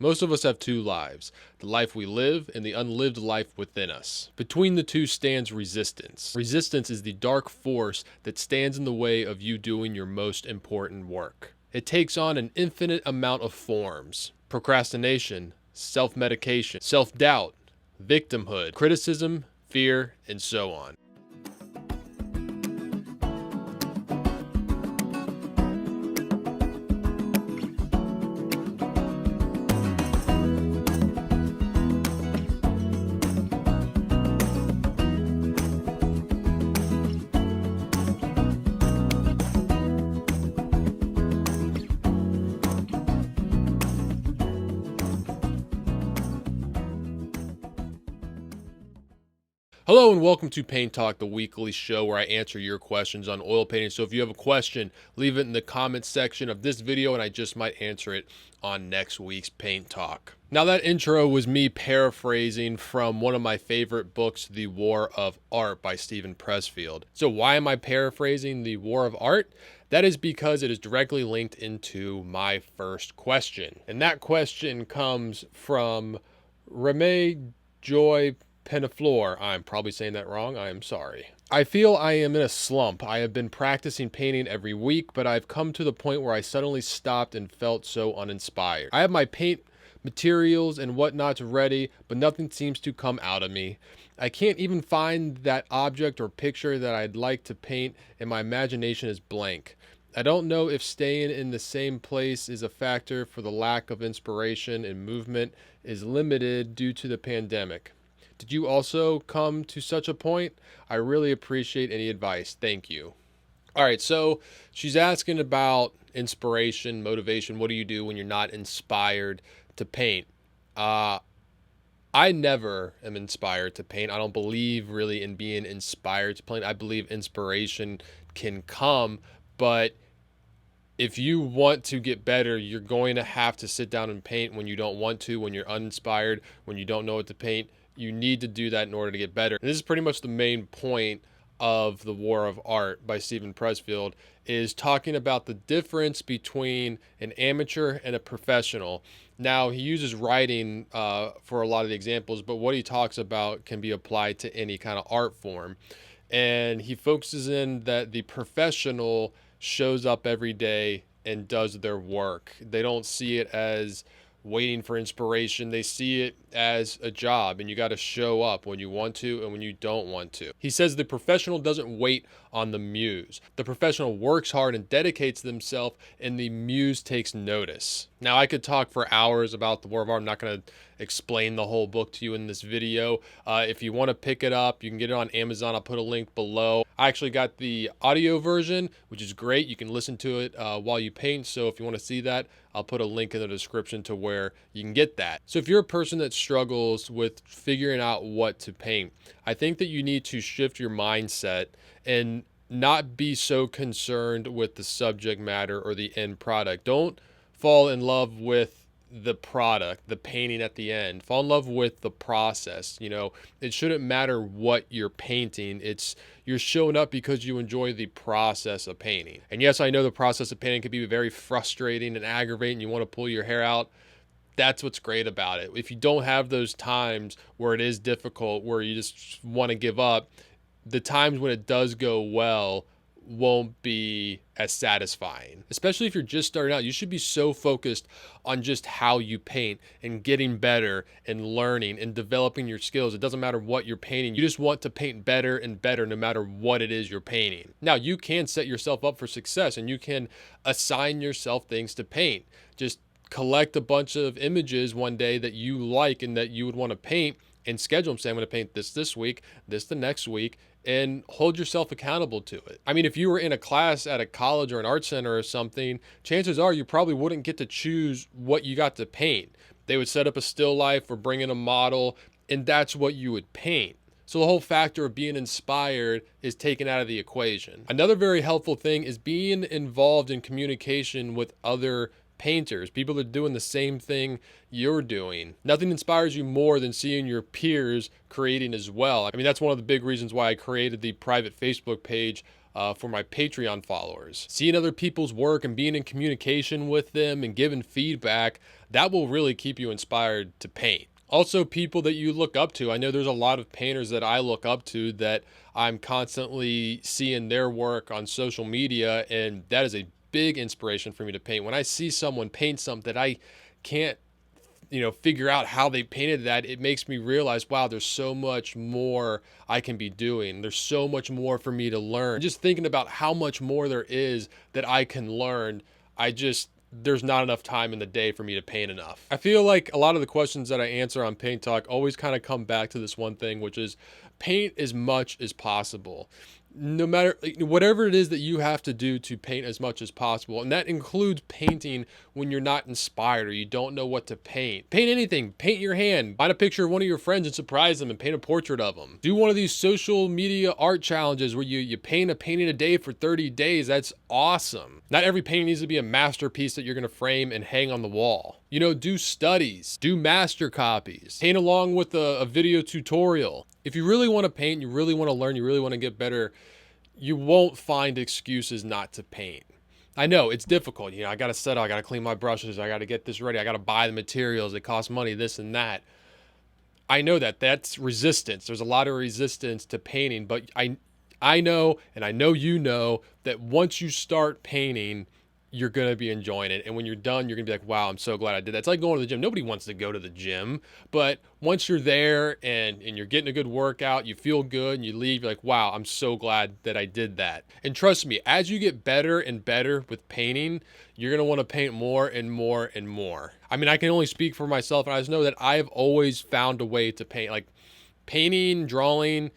Most of us have two lives, the life we live and the unlived life within us. Between the two stands resistance. Resistance is the dark force that stands in the way of you doing your most important work. It takes on an infinite amount of forms: procrastination, self-medication, self-doubt, victimhood, criticism, fear, and so on. Hello and welcome to Paint Talk, the weekly show where I answer your questions on oil painting. So if you have a question, leave it in the comments section of this video and I just might answer it on next week's Paint Talk. Now that intro was me paraphrasing from one of my favorite books, The War of Art by Steven Pressfield. So why am I paraphrasing The War of Art? That is because it is directly linked into my first question. And that question comes from Reme Joy Penaflor. I'm probably saying that wrong. I am sorry. I feel I am in a slump. I have been practicing painting every week, but I've come to the point where I suddenly stopped and felt so uninspired. I have my paint materials and whatnot ready, but nothing seems to come out of me. I can't even find that object or picture that I'd like to paint, and my imagination is blank. I don't know if staying in the same place is a factor for the lack of inspiration, and movement is limited due to the pandemic. Did you also come to such a point? I really appreciate any advice. Thank you. All right, so she's asking about inspiration, motivation. What do you do when you're not inspired to paint? I never am inspired to paint. I don't believe really in being inspired to paint. I believe inspiration can come, but if you want to get better, you're going to have to sit down and paint when you don't want to, when you're uninspired, when you don't know what to paint. You need to do that in order to get better. And this is pretty much the main point of The War of Art by Steven Pressfield, is talking about the difference between an amateur and a professional. Now, he uses writing for a lot of the examples, but what he talks about can be applied to any kind of art form. And he focuses in that the professional shows up every day and does their work. They don't see it as waiting for inspiration. They see it as a job, and you got to show up when you want to and when you don't want to. He says the professional doesn't wait on the muse. The professional works hard and dedicates themselves, and the muse takes notice. Now, I could talk for hours about The War of Art. I'm not going to explain the whole book to you in this video. If you want to pick it up, you can get it on Amazon. I'll put a link below. I actually got the audio version, which is great. You can listen to it while you paint. So if you want to see that, I'll put a link in the description to where you can get that. So if you're a person that struggles with figuring out what to paint, I think that you need to shift your mindset and not be so concerned with the subject matter or the end product. Don't fall in love with the product, the painting at the end. Fall in love with the process. You know, it shouldn't matter what you're painting. You're showing up because you enjoy the process of painting. And yes, I know the process of painting can be very frustrating and aggravating. You want to pull your hair out. That's what's great about it. If you don't have those times where it is difficult, where you just want to give up, the times when it does go well won't be as satisfying. Especially if you're just starting out, you should be so focused on just how you paint and getting better and learning and developing your skills. It doesn't matter what you're painting. You just want to paint better and better no matter what it is you're painting. Now, you can set yourself up for success and you can assign yourself things to paint. Just collect a bunch of images one day that you like and that you would want to paint and schedule them. Say, I'm going to paint this week, this the next week, and hold yourself accountable to it. I mean, if you were in a class at a college or an art center or something, chances are you probably wouldn't get to choose what you got to paint. They would set up a still life or bring in a model, and that's what you would paint. So the whole factor of being inspired is taken out of the equation. Another very helpful thing is being involved in communication with other painters, people that are doing the same thing you're doing. Nothing inspires you more than seeing your peers creating as well. I mean, that's one of the big reasons why I created the private Facebook page for my Patreon followers. Seeing other people's work and being in communication with them and giving feedback, that will really keep you inspired to paint. Also, people that you look up to. I know there's a lot of painters that I look up to that I'm constantly seeing their work on social media, and that is a big inspiration for me to paint. When I see someone paint something that I can't, figure out how they painted that, it makes me realize, wow, there's so much more I can be doing. There's so much more for me to learn. Just thinking about how much more there is that I can learn, there's not enough time in the day for me to paint enough. I feel like a lot of the questions that I answer on Paint Talk always kind of come back to this one thing, which is paint as much as possible. No matter whatever it is that you have to do to paint as much as possible. And that includes painting when you're not inspired or you don't know what to paint. Paint anything, paint your hand, find a picture of one of your friends and surprise them and paint a portrait of them. Do one of these social media art challenges where you paint a painting a day for 30 days. That's awesome. Not every painting needs to be a masterpiece that you're going to frame and hang on the wall. Do studies, do master copies, paint along with a video tutorial. If you really want to paint, you really want to learn, you really want to get better, you won't find excuses not to paint. I know it's difficult. I got to settle, I got to clean my brushes, I got to get this ready, I got to buy the materials, it costs money, this and that. I know that's resistance. There's a lot of resistance to painting, but I know, and I know that once you start painting, you're going to be enjoying it. And when you're done, you're going to be like, wow, I'm so glad I did that. It's like going to the gym. Nobody wants to go to the gym, but once you're there and you're getting a good workout, you feel good and you leave, you're like, wow, I'm so glad that I did that. And trust me, as you get better and better with painting, you're going to want to paint more and more and more. I mean, I can only speak for myself, and I just know that I've always found a way to paint. Like painting, drawing,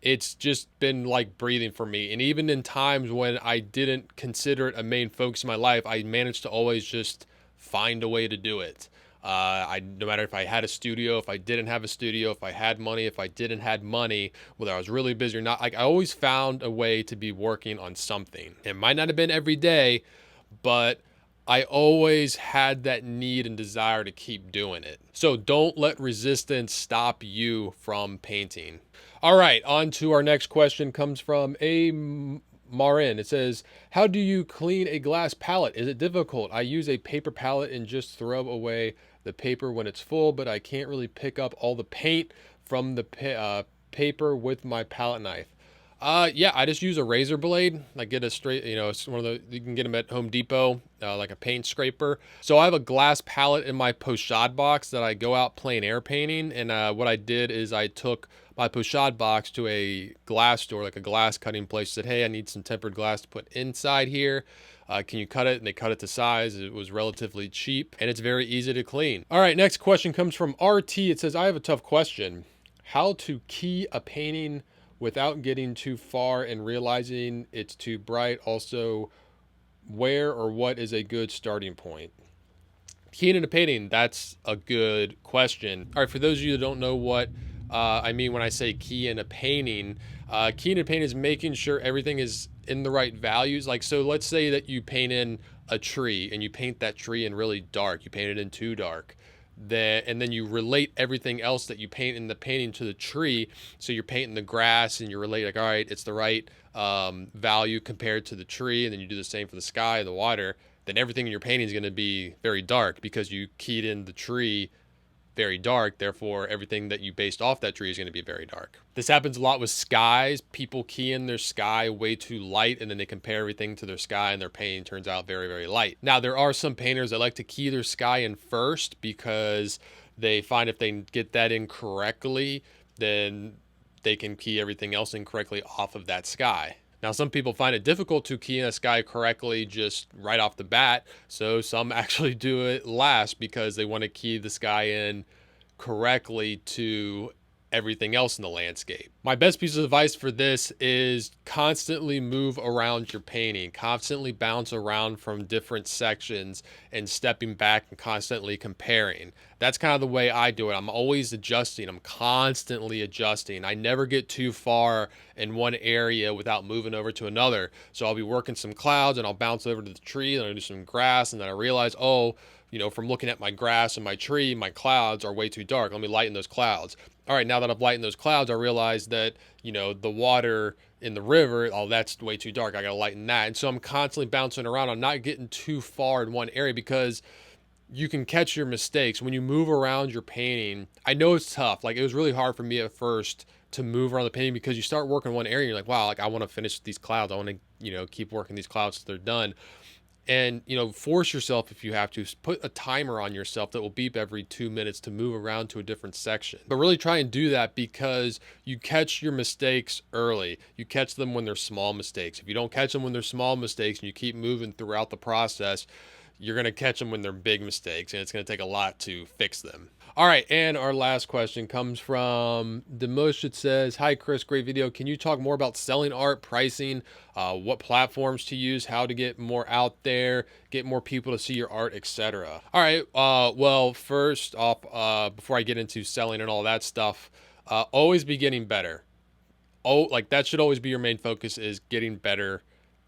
it's just been like breathing for me. And even in times when I didn't consider it a main focus of my life, I managed to always just find a way to do it. No matter if I had a studio, if I didn't have a studio, if I had money, if I didn't have money, whether I was really busy or not, like I always found a way to be working on something. It might not have been every day, but I always had that need and desire to keep doing it. So don't let resistance stop you from painting. All right, on to our next question. Comes from a Marin. It says, how do you clean a glass pallet? Is it difficult? I use a paper pallet and just throw away the paper when it's full, but I can't really pick up all the paint from the paper with my palette knife. Yeah, I just use a razor blade. I get a straight, it's one of you can get them at Home Depot, like a paint scraper. So I have a glass palette in my pochade box that I go out plein air painting. And what I did is I took my pochade box to a glass store, like a glass cutting place, said, hey, I need some tempered glass to put inside here. Can you cut it? And they cut it to size. It was relatively cheap and it's very easy to clean. All right, next question comes from RT. It says, I have a tough question. How to key a painting without getting too far and realizing it's too bright. Also, where or what is a good starting point? Keying in a painting, that's a good question. All right, for those of you that don't know what I mean when I say key in a painting, keying in a painting is making sure everything is in the right values. Like, so let's say that you paint in a tree and you paint that tree in really dark. You paint it in too dark. And then you relate everything else that you paint in the painting to the tree. So you're painting the grass and you relate like, all right, it's the right value compared to the tree. And then you do the same for the sky and the water. Then everything in your painting is going to be very dark because you keyed in the tree very dark. Therefore, everything that you based off that tree is going to be very dark. This happens a lot with skies. People key in their sky way too light, and then they compare everything to their sky, and their painting turns out very, very light. Now, there are some painters that like to key their sky in first because they find if they get that in correctly, then they can key everything else incorrectly off of that sky. Now, some people find it difficult to key in a sky correctly just right off the bat. So some actually do it last because they want to key the sky in correctly to everything else in the landscape. My best piece of advice for this is constantly move around your painting, constantly bounce around from different sections and stepping back and constantly comparing. That's kind of the way I do it. I'm always adjusting. I'm constantly adjusting. I never get too far in one area without moving over to another. So I'll be working some clouds and I'll bounce over to the tree and I'll do some grass, and then I realize, oh, from looking at my grass and my tree, my clouds are way too dark. Let me lighten those clouds. All right, now that I've lightened those clouds, I realize that, the water in the river, oh, that's way too dark, I gotta lighten that. And so I'm constantly bouncing around. I'm not getting too far in one area because you can catch your mistakes when you move around your painting. I know it's tough. Like, it was really hard for me at first to move around the painting because you start working one area and you're like, wow, like I want to finish these clouds. I want to, keep working these clouds till they're done. And, force yourself, if you have to, put a timer on yourself that will beep every 2 minutes to move around to a different section. But really try and do that because you catch your mistakes early. You catch them when they're small mistakes. If you don't catch them when they're small mistakes and you keep moving throughout the process, you're going to catch them when they're big mistakes, and it's going to take a lot to fix them. All right, and our last question comes from Demosh. It says, hi, Chris, great video. Can you talk more about selling art, pricing, what platforms to use, how to get more out there, get more people to see your art, etc.? All right, well, first off, before I get into selling and all that stuff, always be getting better. Like that should always be your main focus, is getting better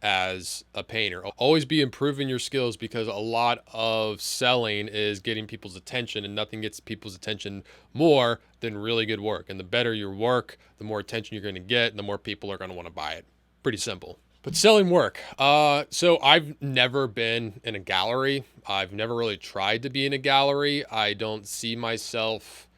as a painter. Always be improving your skills, because a lot of selling is getting people's attention, and nothing gets people's attention more than really good work. And the better your work, the more attention you're going to get, and the more people are going to want to buy it. Pretty simple. But selling work. So I've never been in a gallery. I've never really tried to be in a gallery. I don't see myself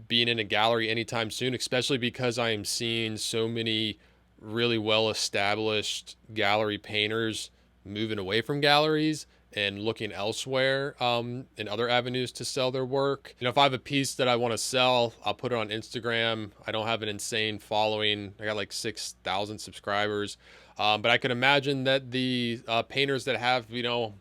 being in a gallery anytime soon, especially because I am seeing so many really well-established gallery painters moving away from galleries and looking elsewhere in other avenues to sell their work. If I have a piece that I want to sell, I'll put it on Instagram. I don't have an insane following. I got like 6,000 subscribers. But I can imagine that the painters that have, a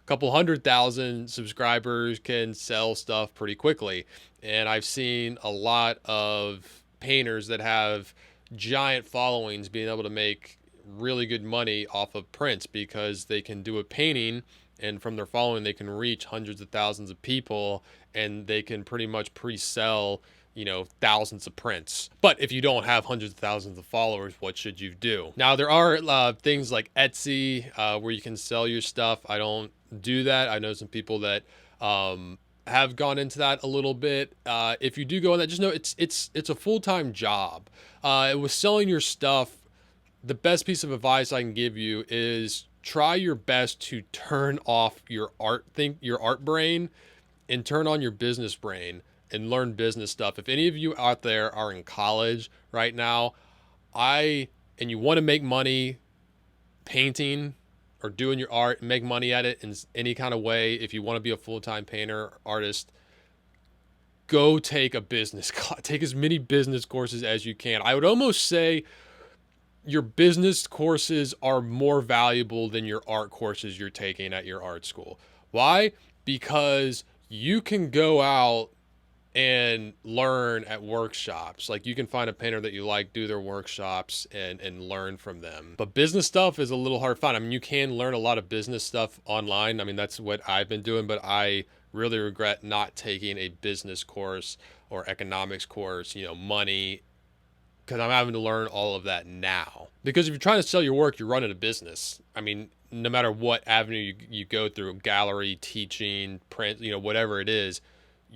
couple 100,000 subscribers can sell stuff pretty quickly. And I've seen a lot of painters that have giant followings being able to make really good money off of prints, because they can do a painting, and from their following they can reach hundreds of thousands of people, and they can pretty much pre-sell thousands of prints. But if you don't have hundreds of thousands of followers, what should you do? Now, there are things like Etsy where you can sell your stuff. I don't do that. I know some people that have gone into that a little bit. If you do go on that, just know it's a full-time job. With selling your stuff, the best piece of advice I can give you is try your best to turn off your art brain and turn on your business brain and learn business stuff. If any of you out there are in college right now, and you want to make money painting or doing your art and make money at it in any kind of way, if you want to be a full-time painter or artist, go take a business class. Take as many business courses as you can. I would almost say your business courses are more valuable than your art courses you're taking at your art school. Why? Because you can go out and learn at workshops. Like, you can find a painter that you like, do their workshops, and learn from them. But business stuff is a little hard to find. I mean, you can learn a lot of business stuff online. I mean, that's what I've been doing, but I really regret not taking a business course or economics course, money, because I'm having to learn all of that now. Because if you're trying to sell your work, you're running a business. I mean, no matter what avenue you go through, gallery, teaching, print, whatever it is,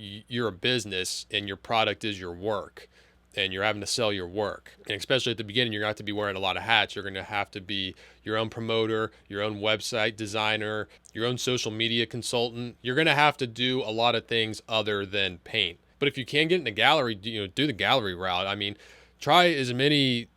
you're a business, and your product is your work, and you're having to sell your work. And especially at the beginning, you're going to have to be wearing a lot of hats. You're going to have to be your own promoter, your own website designer, your own social media consultant. You're going to have to do a lot of things other than paint. But if you can get in a gallery, do the gallery route. I mean, try as many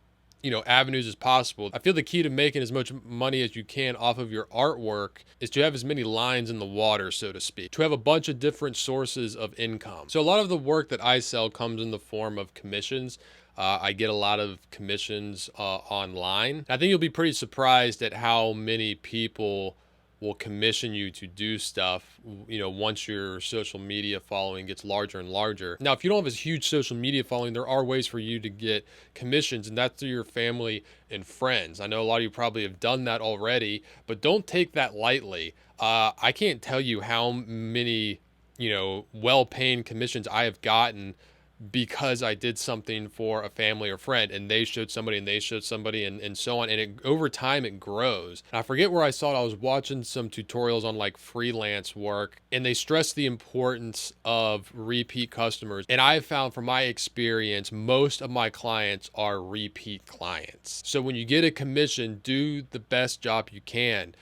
avenues as possible. I feel the key to making as much money as you can off of your artwork is to have as many lines in the water, so to speak, to have a bunch of different sources of income. So a lot of the work that I sell comes in the form of commissions. I get a lot of commissions online. I think you'll be pretty surprised at how many people will commission you to do stuff, once your social media following gets larger and larger. Now, if you don't have a huge social media following, there are ways for you to get commissions, and that's through your family and friends. I know a lot of you probably have done that already, but don't take that lightly. I can't tell you how many, well-paying commissions I have gotten because I did something for a family or friend, and they showed somebody and they showed somebody, and so on. And over time it grows. And I forget where I saw it. I was watching some tutorials on like freelance work, and they stress the importance of repeat customers. And I've found from my experience, most of my clients are repeat clients. So when you get a commission, do the best job you can.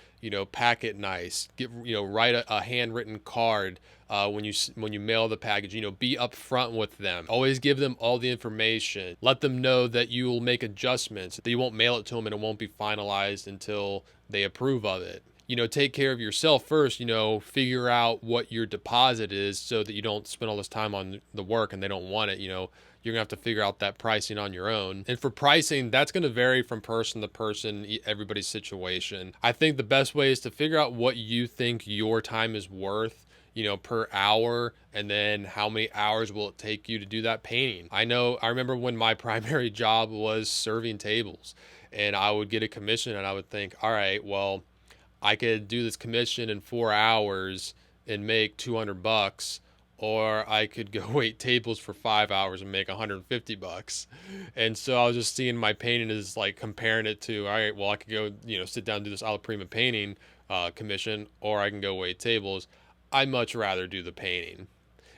Pack it nice, write a handwritten card when you mail the package. Be upfront with them. Always give them all the information. Let them know that you will make adjustments, that you won't mail it to them and it won't be finalized until they approve of it. Take care of yourself first. Figure out what your deposit is so that you don't spend all this time on the work and they don't want it. You're gonna have to figure out that pricing on your own. And for pricing, that's gonna vary from person to person, everybody's situation. I think the best way is to figure out what you think your time is worth, per hour, and then how many hours will it take you to do that painting. I remember when my primary job was serving tables, and I would get a commission and I would think, all right, well, I could do this commission in 4 hours and make $200, or I could go wait tables for 5 hours and make $150. And so I was just seeing my painting as like comparing it to, all right, well, I could go, sit down and do this alla prima painting commission, or I can go wait tables. I'd much rather do the painting.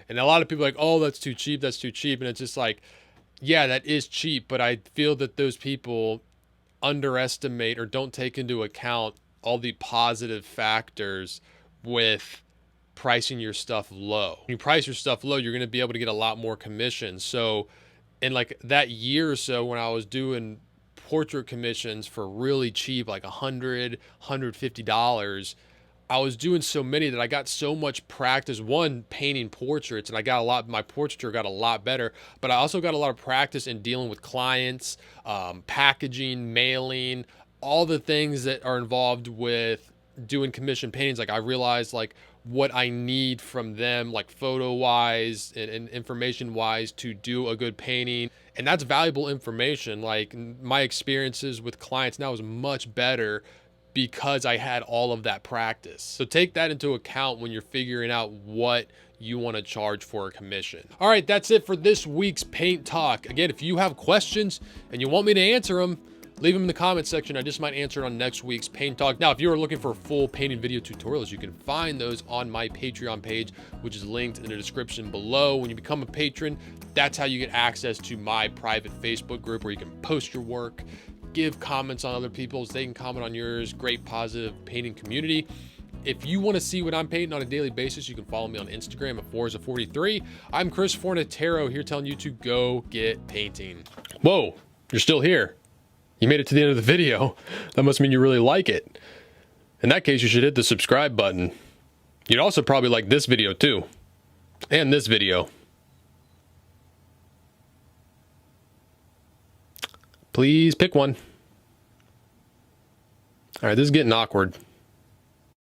And a lot of people are like, oh, that's too cheap. That's too cheap. And it's just like, yeah, that is cheap. But I feel that those people underestimate or don't take into account all the positive factors with pricing your stuff low. When you price your stuff low, you're going to be able to get a lot more commission. So in like that year or so when I was doing portrait commissions for really cheap, like $100, $150, I was doing so many that I got so much practice, one, painting portraits, and my portraiture got a lot better, but I also got a lot of practice in dealing with clients, packaging, mailing, all the things that are involved with doing commission paintings. Like I realized like what I need from them, like photo wise and information wise, to do a good painting. And that's valuable information. Like my experiences with clients now is much better because I had all of that practice. So take that into account when you're figuring out what you want to charge for a commission. All right, that's it for this week's Paint Talk. Again, if you have questions and you want me to answer them, leave them in the comment section. I just might answer it on next week's Paint Talk. Now, if you are looking for full painting video tutorials, you can find those on my Patreon page, which is linked in the description below. When you become a patron, that's how you get access to my private Facebook group where you can post your work, give comments on other people's, they can comment on yours. Great positive painting community. If you want to see what I'm painting on a daily basis, you can follow me on Instagram at Forza43. I'm Chris Fornatero here telling you to go get painting. Whoa, you're still here. You made it to the end of the video. That must mean you really like it. In that case, you should hit the subscribe button. You'd also probably like this video too. And this video. Please pick one. All right, this is getting awkward.